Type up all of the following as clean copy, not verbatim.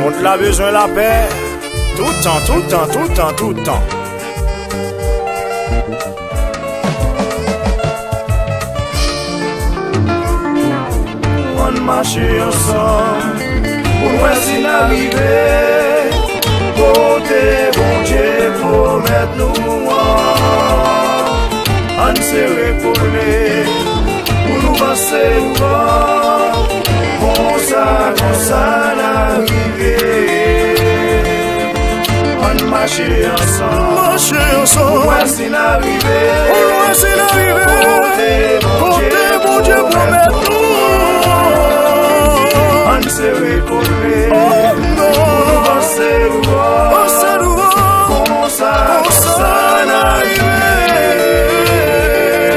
Monde a besoin de la paix. Tout le temps, tout le temps, tout le temps, tout le temps. On marche ensemble pour nous si n'arriver. Côté bon Dieu promet nous. On s'est récollé pour nous passer devant. Comme ça n'arriver. On marche ensemble, pour nous si n'arriver. Côté bon Dieu promet nous. On s'est récollé pour nous passer devant. Comme ça n'arriver.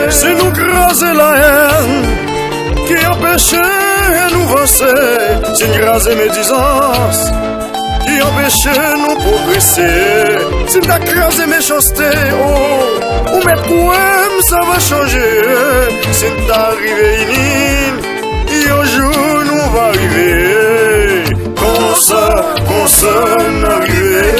C'est nous craser la haine qui empêche nous avancer, c'est nous craser médisance qui empêche nous progresser, c'est nous craser méchanceté, oh, ou mettre poème ça va changer, c'est nous arriver ici, un jour nous va arriver, qu'on s'en arriver.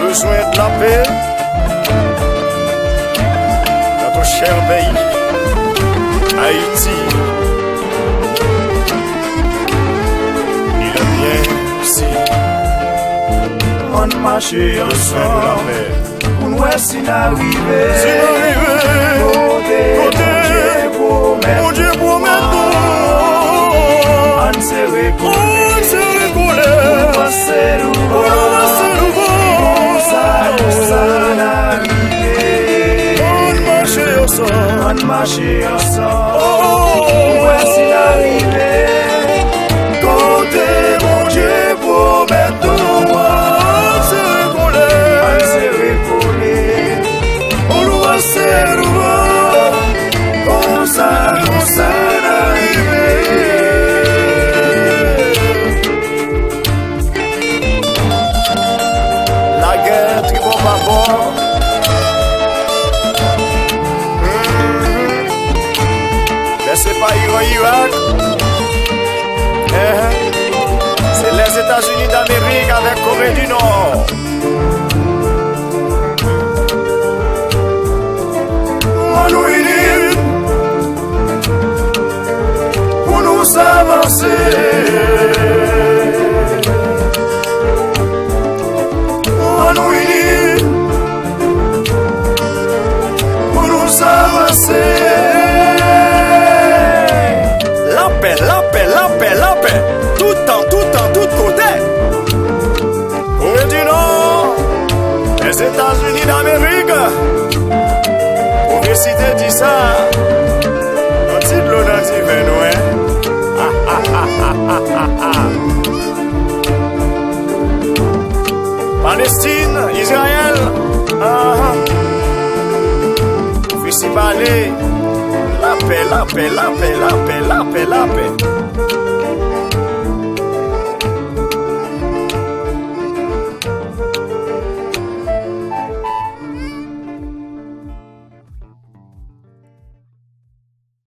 Besoin de la paix dans ton cher pays, Haïti. Il est bien ici. On marche ensemble pour nous si n'arriver. Côté mon Dieu promet nous. On s'est récollé. On va se on marche ensemble, ouais si l'arrivée. Côté mon Dieu promet tout. On s'est récollé, on va se rouler. Comme ça l'arrivée. La guerre tribord par bord. C'est pas Irak, c'est les États-Unis d'Amérique avec Corée du Nord. On nous unit pour nous avancer. On nous unit pour nous avancer. La paix, tout le temps, tout côté. Corée du Nord, les États-Unis d'Amérique. Université dit ça. On dit de l'eau dans le Palestine, Israël. Ici parler. La paix.